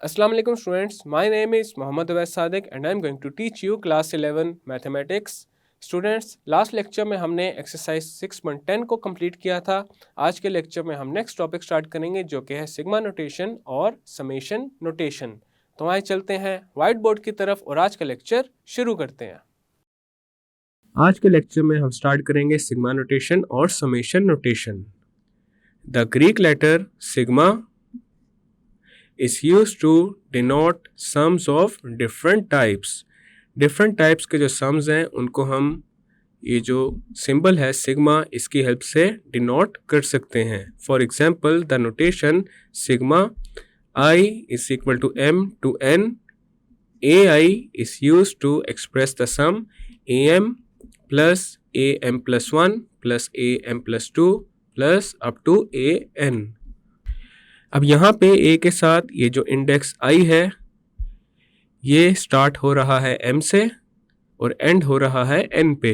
Assalamu alaikum students, my name is Mohammad Awais Sadiq and I am going to teach you class 11 mathematics. Students, last lecture में हमने exercise 6.10 को complete किया था। आज के lecture में हम नेक्स्ट टॉपिक स्टार्ट करेंगे जो कि है सिग्मा नोटेशन और समेशन नोटेशन। तो आइए चलते हैं व्हाइट बोर्ड की तरफ और आज का लेक्चर शुरू करते हैं। आज के लेक्चर में हम स्टार्ट करेंगे सिग्मा नोटेशन और summation notation. The Greek letter sigma is used to denote sums of different types. Different types के जो sums हैं उनको हम ये जो symbol है sigma इसकी help से denote कर सकते हैं. For example, the notation sigma I is equal to m to n. ai is used to express the sum am plus am plus 1 plus am plus 2 plus up to an. अब यहाँ पे a के साथ ये जो index i है ये start हो रहा है m से और एंड हो रहा है n पे।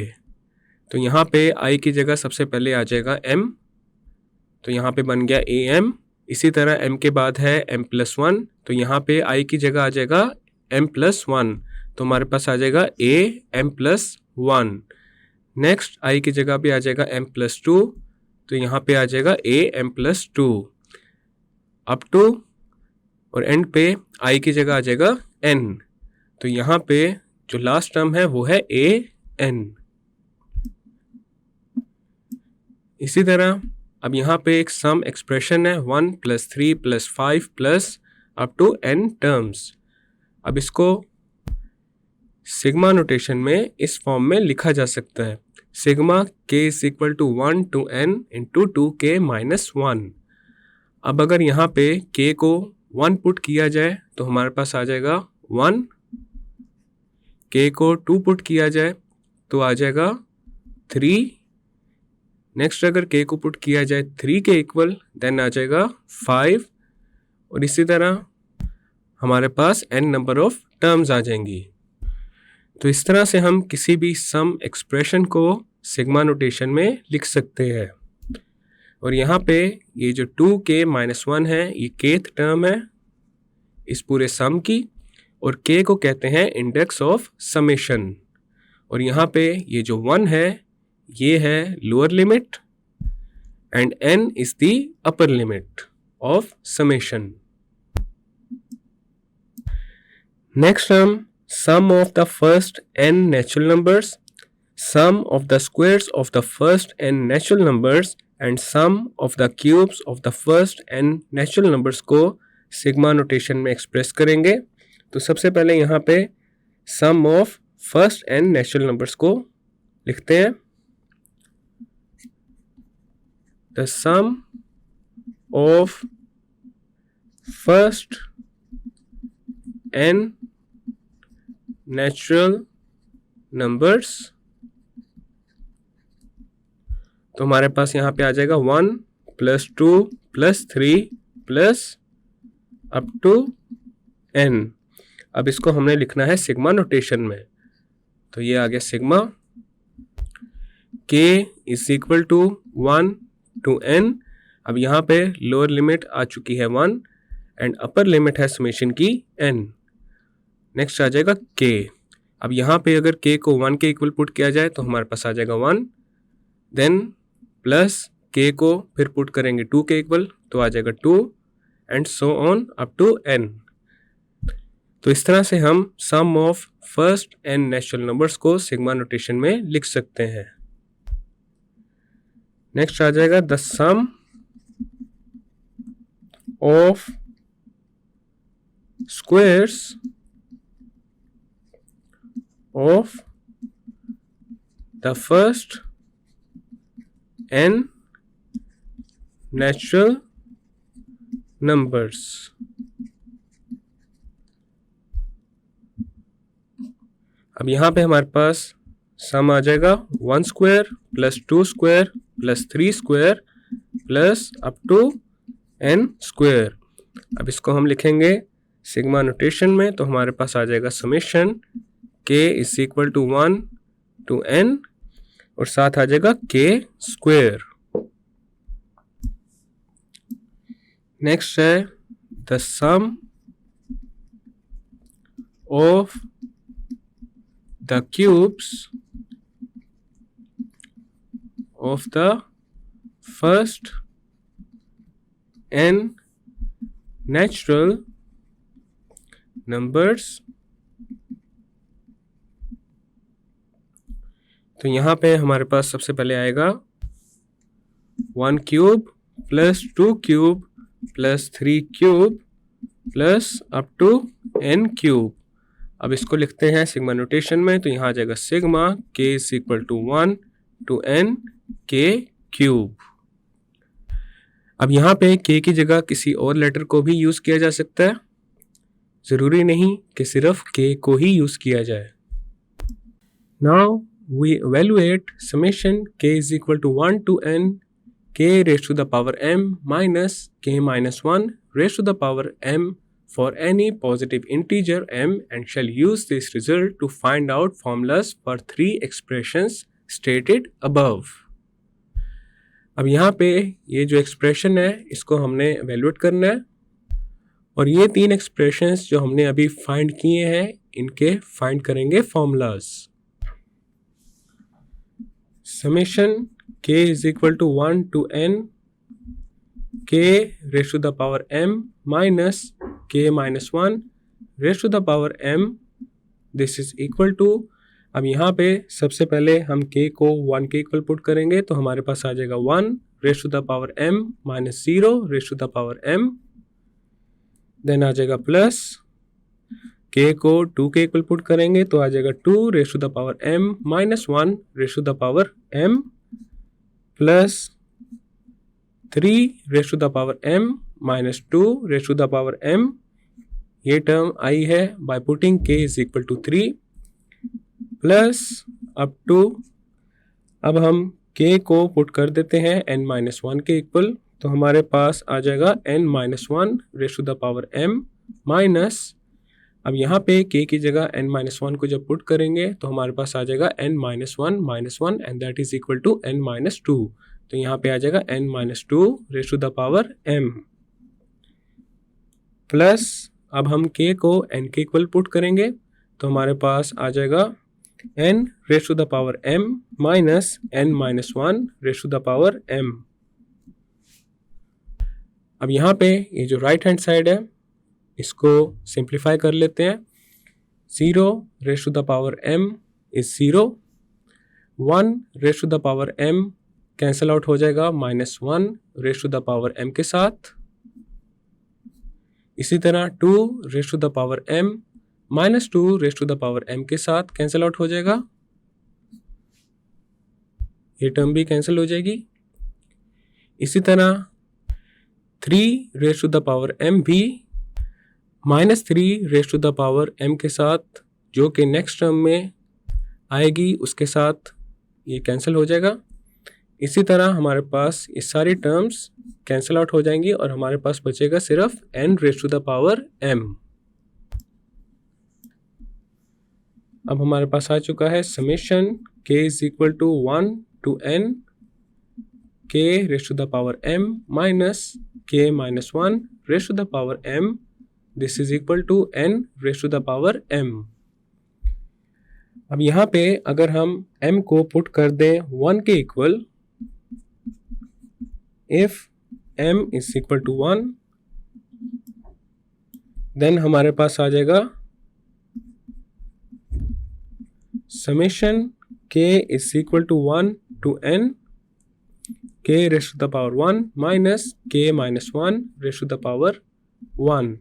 तो यहाँ पे i की जगह सबसे पहले आ जाएगा m, तो यहाँ पे बन गया am। इसी तरह m के बाद है m प्लस 1, तो यहाँ पे i की जगह आ जाएगा m प्लस 1, तो हमारे पास आ जाएगा a m plus 1। Next i की जगह भी आ जाएगा m प्लस 2, तो यहाँ पे आ जाएगा a m plus 2 up to, और एंड पे i की जगह आ जाएगा n, तो यहाँ पे जो लास्ट टर्म है वो है an। इसी तरह अब यहाँ पे एक सम एक्सप्रेशन है 1 + 3 + 5 plus up to n terms. अब इसको सिग्मा नोटेशन में इस फॉर्म में लिखा जा सकता है, sigma k = 1 to n × 2k - 1। अब अगर यहाँ पे k को 1 पुट किया जाए तो हमारे पास आ जाएगा 1, k को 2 पुट किया जाए तो आ जाएगा 3, नेक्स्ट अगर k को पुट किया जाए 3 के इक्वल देन आ जाएगा 5, और इसी तरह हमारे पास n नंबर ऑफ टर्म्स आ जाएंगी। तो इस तरह से हम किसी भी सम एक्सप्रेशन को सिग्मा नोटेशन में लिख सकते हैं। और यहाँ पे ये जो 2k - 1 है ये kth टर्म है इस पूरे सम की, और k को कहते हैं इंडेक्स ऑफ समेशन। और यहाँ पे ये जो 1 है ये है lower limit and n is the upper limit of summation. Next हम sum of the first n natural numbers, sum of the squares of the first n natural numbers and sum of the cubes of the first n natural numbers को sigma notation में express करेंगे। तो सबसे पहले यहाँ पे sum of first n natural numbers को लिखते हैं। The sum of first n natural numbers, तो हमारे पास यहाँ पे आ जाएगा 1 + 2 + 3 प्लस अप टू n। अब इसको हमने लिखना है सिग्मा नोटेशन में, तो ये आ गया सिग्मा k = 1 to n। अब यहाँ पे लोअर लिमिट आ चुकी है 1 एंड अपर लिमिट है समेशन की n। नेक्स्ट आ जाएगा k। अब यहाँ पे अगर k को 1 के इक्वल पुट किया जाए तो हमारे पास आ जाएगा 1, देन प्लस k को फिर पुट करेंगे 2 के इक्वल तो आ जाएगा 2 and so on up to n। तो इस तरह से हम sum of first n natural numbers को सिग्मा नोटेशन में लिख सकते हैं। नेक्स्ट आ जाएगा the sum of squares of the first n natural numbers. अब यहाँ पे हमारे पास सम आ जाएगा 1 square plus 2 square plus 3 square plus up to n square. अब इसको हम लिखेंगे सिग्मा नोटेशन में, तो हमारे पास आ जाएगा समेशन k = 1 to n और साथ आ जाएगा k स्क्वायर। नेक्स्ट है the sum of the cubes of the first n natural numbers। तो यहाँ पे हमारे पास सबसे पहले आएगा 1 cube plus 2 cube plus 3 cube plus up to n cube. अब इसको लिखते हैं सिग्मा नोटेशन में, तो यहाँ आ जाएगा sigma k is equal to 1 to n k cube. अब यहाँ पे k की जगह किसी और लेटर को भी यूज किया जा सकता है, जरूरी नहीं कि सिर्फ k को ही यूज किया जाए। Now we evaluate summation k is equal to 1 to n k raised to the power m minus k minus 1 raised to the power m for any positive integer m, and shall use this result to find out formulas for 3 expressions stated above। अब यहाँ पे ये जो expression है इसको हमने evaluate करना है, और ये 3 एक्सप्रेशंस जो हमने अभी फाइंड किए हैं इनके फाइंड करेंगे formulas. Summation k is equal to 1 to n k raised to the power m minus k minus 1 raised to the power m, this is equal to। अब यहाँ पे सबसे पहले हम k को 1 के इक्वल पुट करेंगे तो हमारे पास आ जाएगा 1 raised to the power m minus 0 raised to the power m, then आ जाएगा प्लस k को 2 के इक्वल पुट करेंगे तो आ जाएगा 2 raise to the power m minus 1 raise to the power m plus 3 raise to the power m minus 2 raise to the power m। ये term आई है by putting k is equal to 3 plus up to, अब हम k को put कर देते हैं n minus 1 के इक्वल, तो हमारे पास आ जाएगा n minus 1 raise to the power m minus, अब यहाँ पे k की जगह n माइनस 1 को जब पुट करेंगे तो हमारे पास आ जाएगा n minus 1 and that is equal to n minus 2, तो यहाँ पे आ जाएगा n minus 2 raise to the power m plus, अब हम k को n के इक्वल पुट करेंगे तो हमारे पास आ जाएगा n raise to the power m minus n minus 1 raise to the power m। अब यहाँ पे ये जो राइट हैंड साइड है इसको सिंप्लीफाई कर लेते हैं। 0 raise to the power m is 0, 1 raise to the power m cancel out हो जाएगा minus 1 raise to the power m के साथ, इसी तरह 2 raise to the power m minus 2 raise to the power m के साथ कैंसल आउट हो जाएगा, ये टर्म भी कैंसिल हो जाएगी। इसी तरह 3 raise to the power m भी minus 3 raise to the power m के साथ जो कि नेक्स्ट टर्म में आएगी उसके साथ ये कैंसिल हो जाएगा। इसी तरह हमारे पास ये सारी टर्म्स कैंसिल आउट हो जाएंगी और हमारे पास बचेगा सिर्फ n raise to the power m। अब हमारे पास आ चुका है summation k is equal to 1 to n k raise to the power m minus k minus 1 raise to the power m, this is equal to n raise to the power m। अब यहाँ पे अगर हम m को put कर दें 1 के equal, if m is equal to 1 then हमारे पास आ जाएगा summation k is equal to 1 to n k raise to the power 1 minus k minus 1 raise to the power 1,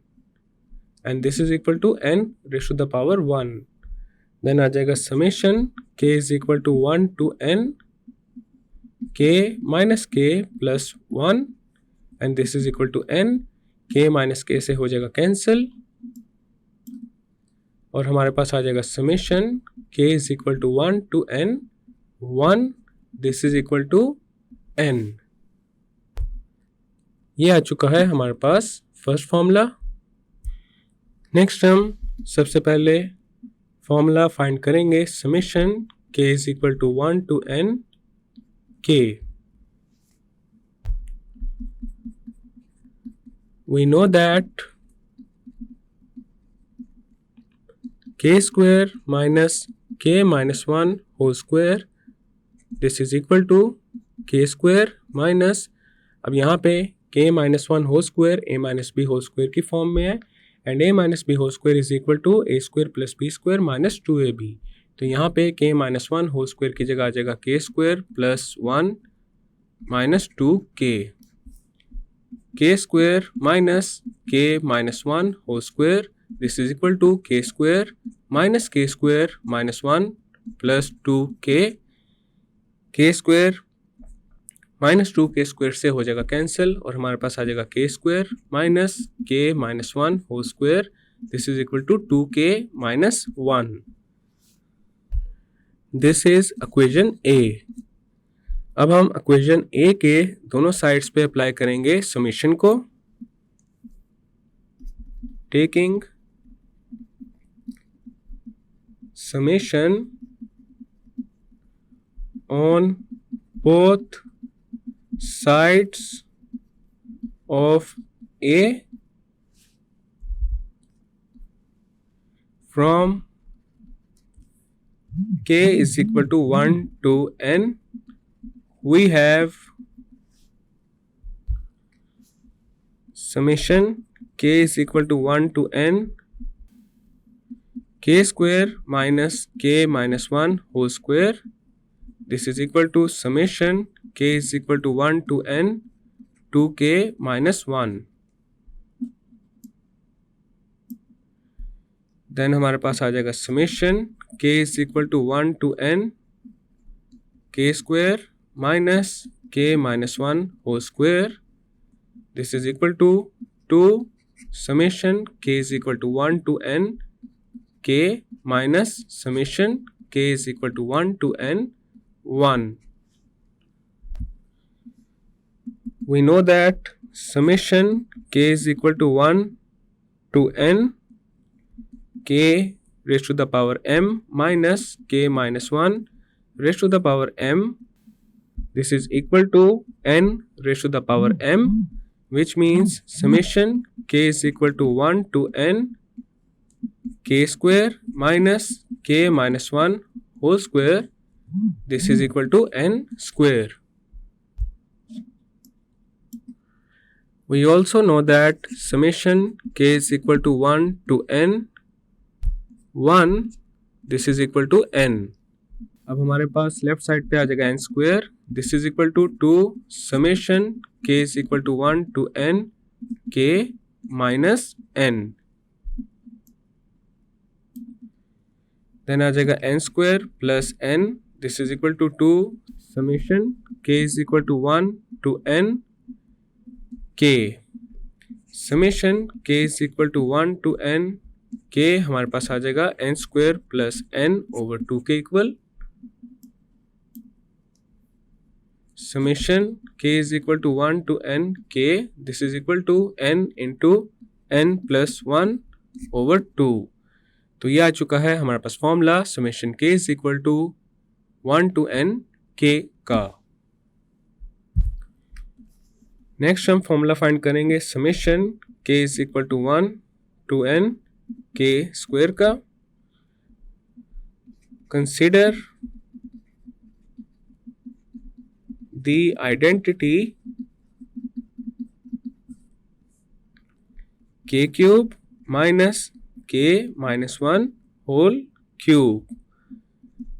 and this is equal to n raised to the power 1, then आ जाएगा summation k is equal to 1 to n k minus k plus 1 and this is equal to n, k minus k से हो जाएगा cancel और हमारे पास आ जाएगा summation k is equal to 1 to n 1, this is equal to n। ये आ चुका है हमारे पास फर्स्ट फॉर्मूला। नेक्स्ट हम सबसे पहले फॉर्मूला फाइंड करेंगे summation k is equal to 1 to n k। We know that k square minus k minus one whole square, this is equal to k square minus, अब यहाँ पे k minus one whole square a minus b whole square की form में है, and a minus b whole square is equal to a square plus b square minus 2ab। तो यहाँ पे k minus one whole square की जगह आ जाएगा k square plus one minus 2k square minus k minus one whole square, this is equal to k square minus k square minus one plus 2k square minus 2k square से हो जाएगा cancel, और हमारे पास आ जाएगा k square minus k minus one whole square, this is equal to 2k minus 1। This is equation A. अब हम इक्वेशन ए के दोनों साइड्स पे अप्लाई करेंगे समीशन को, taking summation on both sides of A from k is equal to 1 to n, we have summation k is equal to 1 to n k square minus k minus 1 whole square, this is equal to summation k is equal to 1 to n 2k minus 1। Then हमारे पास आ जाएगा summation k is equal to 1 to n k square minus k minus 1 whole square, this is equal to 2 summation k is equal to 1 to n k minus summation k is equal to 1 to n 1। We know that summation k is equal to 1 to n k raised to the power m minus k minus 1 raised to the power m, this is equal to n raised to the power m, which means summation k is equal to 1 to n k square minus k minus 1 whole square, this is equal to n square। We also know that summation k is equal to 1 to n 1, this is equal to n। अब हमारे पास left side पे आ जाएगा n square, this is equal to 2 summation k is equal to 1 to n k minus n, then आ जाएगा n square plus n, this is equal to 2 summation k is equal to 1 to n k, summation k is equal to 1 to n k हमारे पास आ जाएगा n square plus n over 2 के equal, summation k is equal to 1 to n k, this is equal to n into n plus 1 over 2। तो ये आ चुका है हमारे पास formula summation k is equal to 1 to n k का। Next हम फॉर्मूला फाइंड करेंगे summation k is equal to 1 to n k square का। Consider the identity k cube minus k minus 1 whole cube,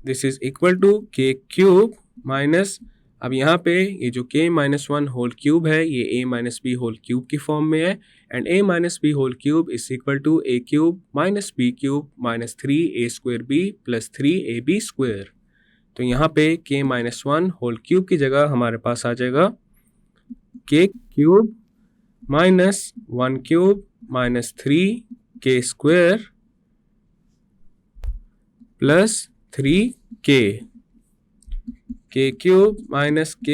this is equal to k cube minus, अब यहाँ पे ये जो k minus 1 whole cube है ये a minus b whole cube की form में है, and a minus b whole cube is equal to a cube minus b cube minus 3a square b plus 3ab square. तो यहाँ पे k minus 1 whole cube की जगह हमारे पास आ जाएगा k cube minus 1 cube minus 3k square plus 3k, k cube minus k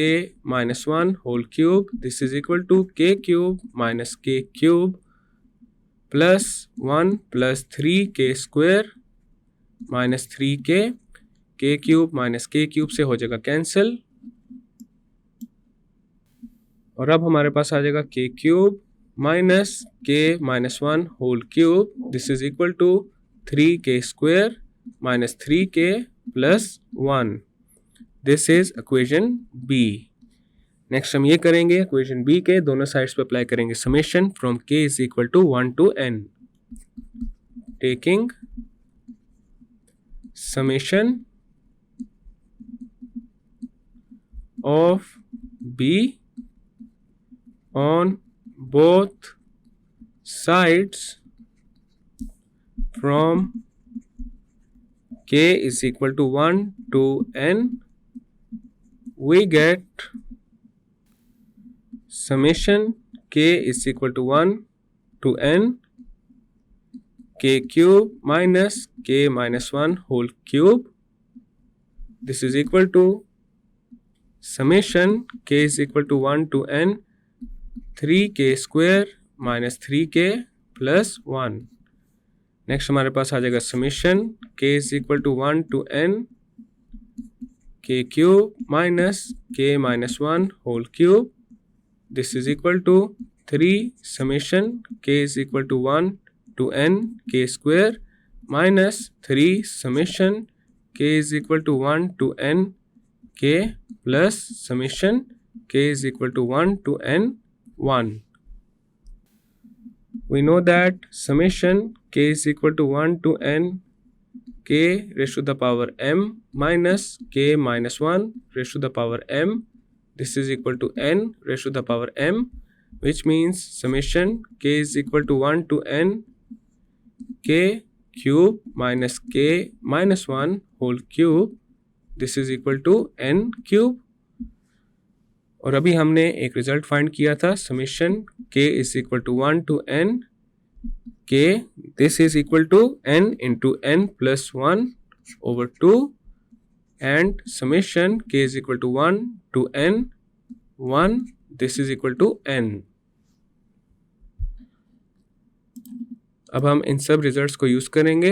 minus 1 whole cube, this is equal to k cube minus k cube plus 1 plus 3k square minus 3k, k cube minus k cube से हो जाएगा cancel, और अब हमारे पास आ जाएगा k cube minus k minus 1 whole cube, this is equal to 3k² minus 3k plus 1. This is equation B. Next हम ये करेंगे, इक्वेशन बी के दोनों साइड्स पे अप्लाई करेंगे summation from k is equal to 1 to n. Taking summation of b on both sides from k is equal to 1 to n, we get summation k is equal to 1 to n k cube minus k minus 1 whole cube. This is equal to summation k is equal to 1 to n 3k square minus 3k plus 1. Next हमारे पास आ जाएगा summation k is equal to 1 to n k cube minus k minus 1 whole cube. This is equal to 3 summation k is equal to 1 to n k square minus 3 summation k is equal to 1 to n k plus summation k is equal to 1 to n 1. We know that summation k is equal to 1 to n k raised to the power m minus k minus 1 raised to the power m. This is equal to n raised to the power m, which means summation k is equal to 1 to n k cube minus k minus 1 whole cube. This is equal to n cube. और अभी हमने एक result find किया था summation k is equal to 1 to n k. This is equal to n into n plus 1 over 2 and summation k is equal to 1 to n 1. This is equal to n. अब हम इन सब results को use करेंगे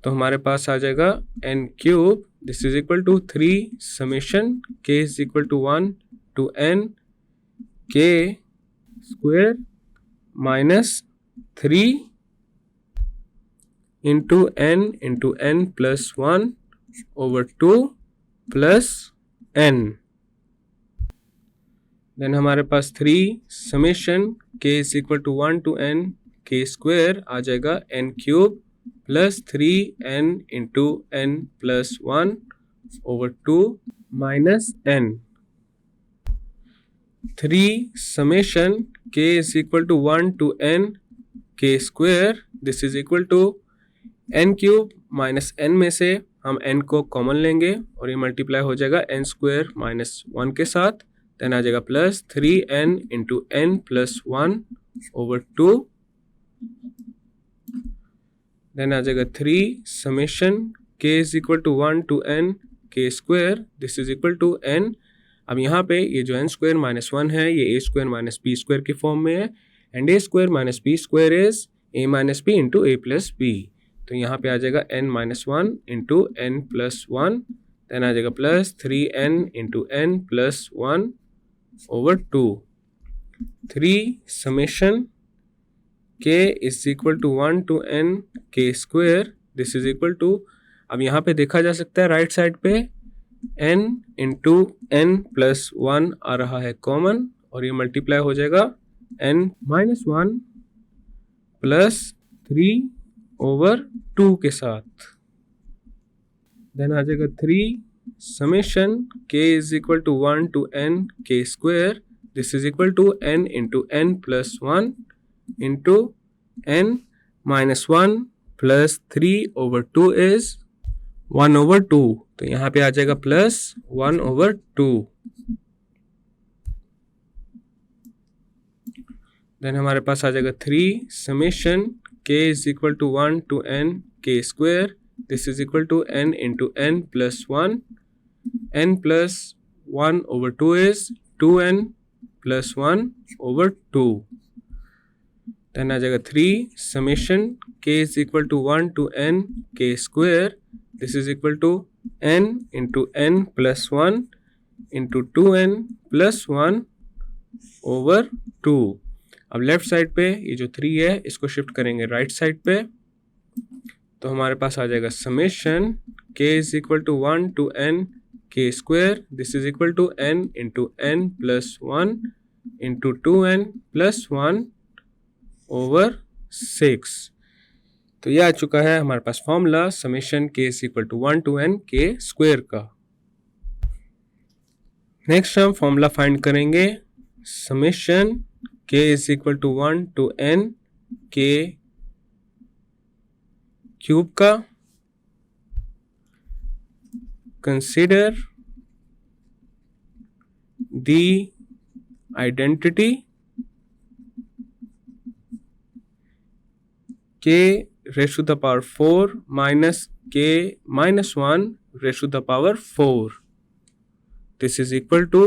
तो हमारे पास आ जाएगा n cube. This is equal to 3 summation k is equal to 1 to n k square minus 3 into n plus 1 over 2 plus n. Then हमारे पास 3 summation k is equal to 1 to n k square आ जाएगा n cube plus 3n into n plus 1 over 2 minus n. 3 summation k is equal to 1 to n k square. This is equal to n cube minus n में से हम n को common लेंगे और ये multiply हो जाएगा n स्क्वायर माइनस 1 के साथ. देन आ जाएगा plus 3n into n plus 1 over 2. Then आ जाएगा 3 summation k is equal to 1 to n k square. This is equal to n. अब यहाँ पे ये जो n स्क्वायर माइनस 1 है ये a square minus b square की फॉर्म में है and a square minus b square is a minus b into a plus b. तो यहाँ पे आ जाएगा n minus 1 into n plus 1. Then आ जाएगा plus 3n into n plus 1 over 2. 3 summation k is equal to 1 to n k square. This is equal to, अब यहाँ पे देखा जा सकता है राइट साइड पे n इंटू n प्लस 1 आ रहा है कॉमन और ये मल्टीप्लाई हो जाएगा n माइनस 1 प्लस 3 ओवर 2 के साथ. देन आ जाएगा 3 summation k is equal to 1 to n k square. This is equal to n into n plus 1 into n minus 1 plus 3 over 2 is 1 over 2. तो यहाँ पे आ जाएगा प्लस 1 ओवर 2. देन हमारे पास आ जाएगा 3 summation k is equal to 1 to n k square. This is equal to n into n plus 1. n plus 1 over 2 is 2n plus 1 over 2. Then आ जाएगा 3 summation k is equal to 1 to n k square. This is equal to n into n plus 1 into 2n plus 1 over 2. अब left side पे ये जो 3 है इसको shift करेंगे right side पे. तो हमारे पास आ जाएगा summation k is equal to 1 to n k square, this is equal to n into n plus 1 into 2n plus 1 over 6। तो यह आ चुका है हमारे पास formula summation k is equal to 1 to n k square का। Next हम formula find करेंगे summation k is equal to 1 to n k cube का। Consider the identity k raised to the power 4 minus k minus 1 raised to the power 4, this is equal to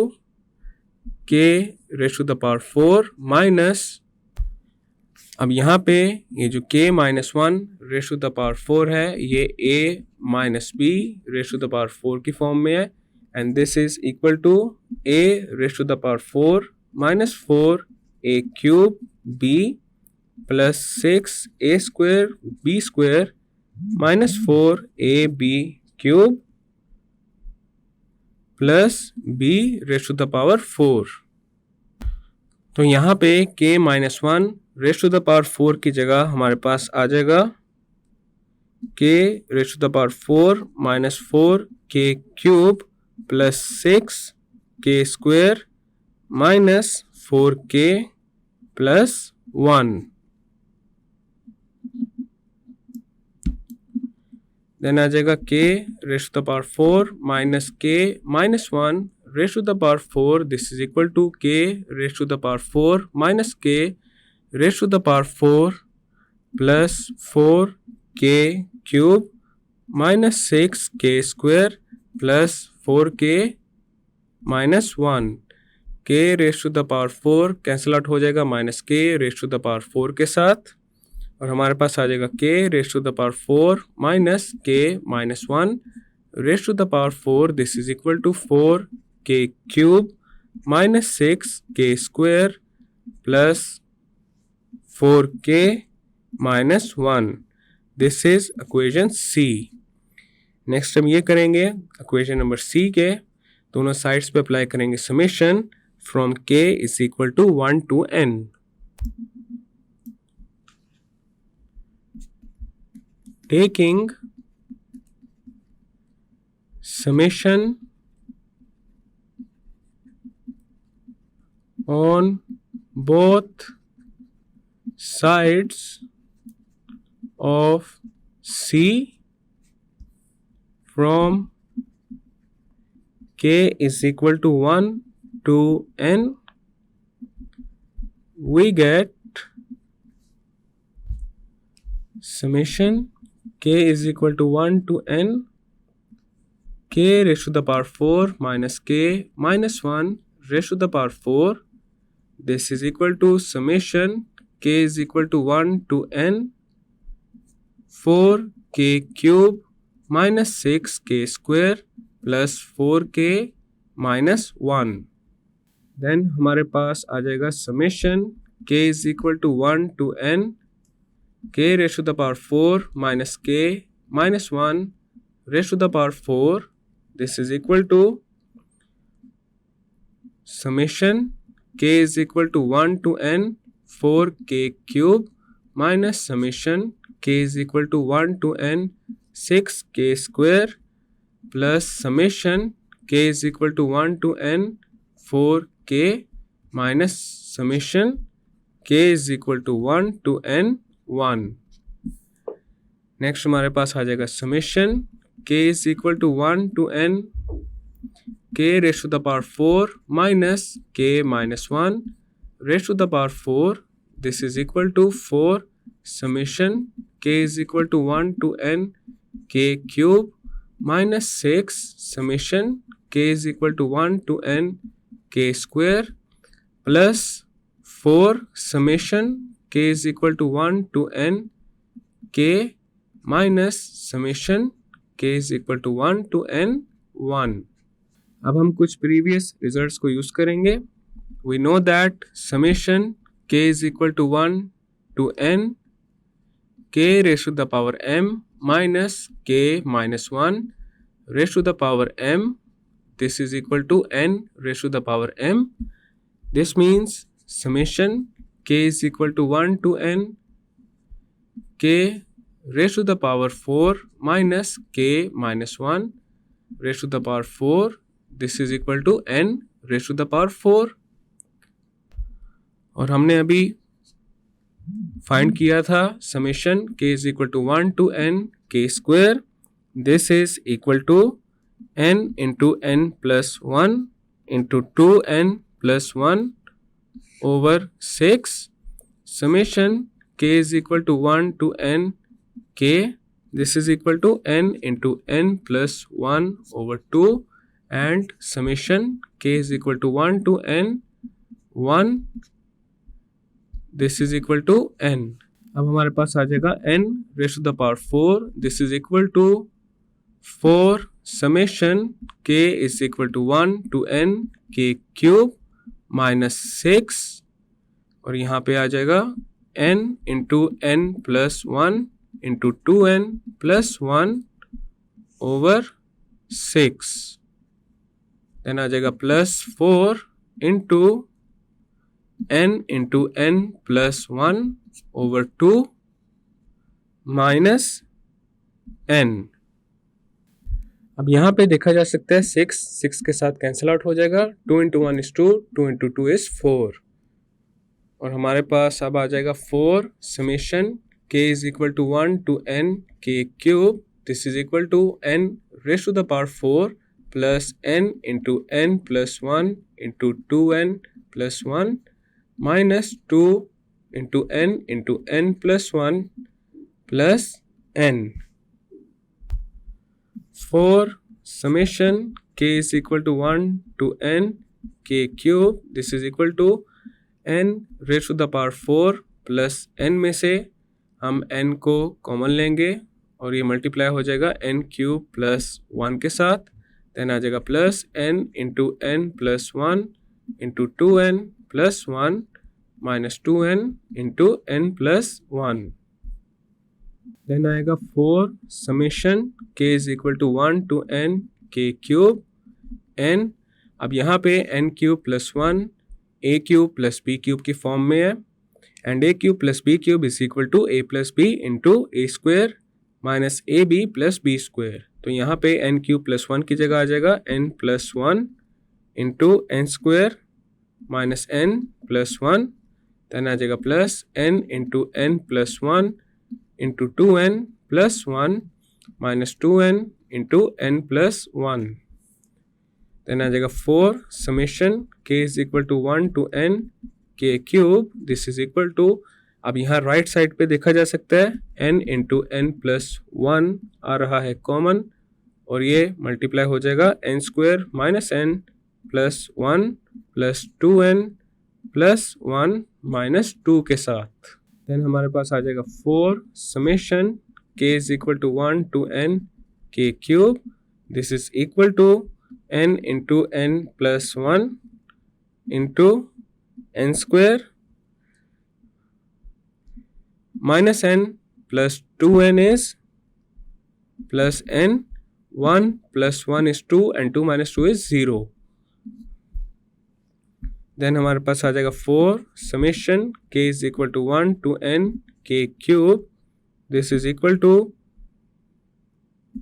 k raised to the power 4 minus, अब यहाँ पे ये जो k minus 1 raise to the power 4 है ये a minus b raise to the power 4 की form में है, and this is equal to a raise to the power 4 minus 4 a cube b plus 6 a square b square minus 4 a b cube plus b raise to the power 4। तो यहाँ पे k minus 1 raise to the power 4 की जगह हमारे पास आ जाएगा k raise to the power 4 minus 4 k cube plus 6 k square minus 4 k plus 1। Then आ जाएगा k raise to the power 4 minus k minus 1 raise to the power 4, this is equal to k raise to the power 4 minus k raise to the power 4 plus 4 k cube minus 6 k square plus 4 k minus 1। k raise to the power 4 cancel out हो जाएगा minus k raise to the power 4 के साथ, और हमारे पास आ जाएगा k raise to the power 4 minus k minus 1 raise to the power 4, this is equal to 4 k cube minus 6 k square plus 4k minus 1, this is equation C। Next हम ये करेंगे इक्वेशन नंबर C के दोनों sides पे apply करेंगे summation from k is equal to 1 to n। Taking summation on both sides of C from k is equal to 1 to n, we get summation k is equal to 1 to n k raised to the power 4 minus k minus 1 raised to the power 4, this is equal to summation k is equal to 1 to n 4k cube minus 6k square plus 4k minus 1। Then हमारे पास आ जाएगा summation k is equal to 1 to n k raised to the power 4 minus k minus 1 raised to the power 4, this is equal to summation k is equal to 1 to n 4k cube minus summation k is equal to 1 to n 6k square plus summation k is equal to 1 to n 4k minus summation k is equal to 1 to n 1। Next हमारे पास आ जाएगा summation k is equal to 1 to n k raised to the power 4 minus k minus 1 raised to the power 4, this is equal to 4 summation k is equal to 1 to n k cube minus 6 summation k is equal to 1 to n k square plus 4 summation k is equal to 1 to n k minus summation k is equal to 1 to n 1। अब हम कुछ previous results को use करेंगे। We know that summation k is equal to 1 to n k raised to the power m minus k minus 1 raised to the power m. This is equal to n raised to the power m. This means summation k is equal to 1 to n k raised to the power 4 minus k minus 1 raised to the power 4. This is equal to n raised to the power 4. और हमने अभी find किया था summation k is equal to 1 to n k square. This is equal to n into n plus 1 into 2n plus 1 over 6. Summation k is equal to 1 to n k. This is equal to n into n plus 1 over 2 and summation k is equal to 1 to n 1. This is equal to n. अब हमारे पास आ जाएगा n raised to the power 4. This is equal to 4 summation k is equal to 1 to n k cube minus 6 और यहाँ पे आ जाएगा n into n plus 1 into 2n plus 1 over 6. Then आ जाएगा plus 4 into n into n plus 1 over 2 minus n. अब यहाँ पे देखा जा सकता है 6 के साथ कैंसिल आउट हो जाएगा. 2 into 1 is 2, 2 into 2 is 4 और हमारे पास अब आ जाएगा 4 summation k is equal to 1 to n k cube. This is equal to n raised to the power 4 plus n into n plus 1 into 2n plus 1 minus 2 into n plus 1 plus n. 4 summation k is equal to 1 to n k cube. This is equal to n raised to the power 4 plus n में से हम n को common लेंगे और ये multiply हो जाएगा n cube plus 1 के साथ. देन आ जाएगा plus n into n plus 1 into 2n plus 1 minus 2n into n plus 1. Then आएगा 4 summation k is equal to 1 to n k cube n. अब यहाँ पे n cube plus 1 a cube plus b cube की form में है and a cube plus b cube is equal to a plus b into a square minus a b plus b square. तो यहाँ पे n cube plus 1 की जगह आ जाएगा n plus 1 into n square minus n plus 1. Then आ जाएगा plus n into n plus 1 into 2n plus 1 minus 2n into n plus 1. Then आ जाएगा 4 summation k is equal to 1 to n k cube. This is equal to, अब यहाँ right side पे देखा जा सकता है n इंटू n प्लस 1 आ रहा है कॉमन और ये मल्टीप्लाई हो जाएगा n square minus n plus 1 plus 2n plus 1 minus 2 के साथ. देन हमारे पास आ जाएगा 4 summation k is equal to 1 to n k cube. This is equal to n into n plus 1 into n square minus n plus 2n is plus n. 1 plus 1 is 2 and 2 minus 2 is 0. Then हमारे पास आ जाएगा 4 summation k is equal to 1 to n k cube. This is equal to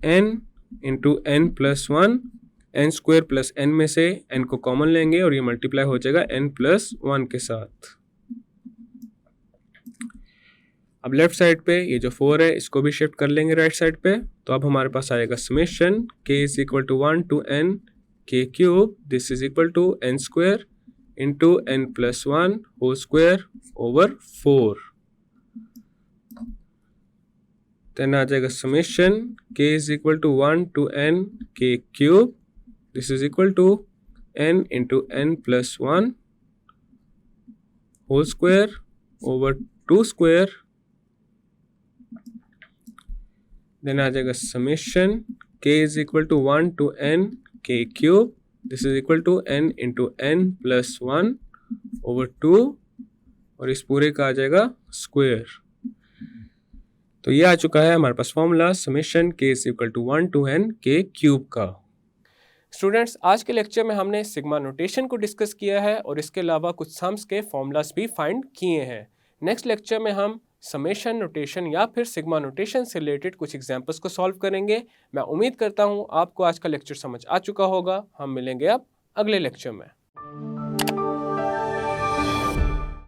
n into n plus 1. n square plus n में से n को common लेंगे और ये मल्टीप्लाई हो जाएगा n plus 1 के साथ. अब लेफ्ट साइड पे ये जो 4 है इसको भी शिफ्ट कर लेंगे राइट साइड पे. तो अब हमारे पास आएगा summation k is equal to 1 to n k cube. This is equal to n square into n plus 1 whole square over 4. Then आ जाएगा summation k is equal to 1 to n k cube. This is equal to n into n plus 1 whole square over 2 square. Then आ जाएगा summation k is equal to 1 to n k cube. This is equal to n into n plus 1 over 2 और इस पूरे का आ जाएगा square. तो ये आ चुका है हमारे पास formula summation k is equal to 1 to n k cube का। स्टूडेंट्स, आज के लेक्चर में हमने सिग्मा नोटेशन को डिस्कस किया है और इसके अलावा कुछ सम्स के फॉर्मूलाज भी फाइंड किए हैं। नेक्स्ट लेक्चर में हम समेशन नोटेशन या फिर सिग्मा नोटेशन से रिलेटेड कुछ एग्जांपल्स को सॉल्व करेंगे। मैं उम्मीद करता हूँ आपको आज का लेक्चर समझ आ चुका होगा। हम मिलेंगे अब अगले लेक्चर में।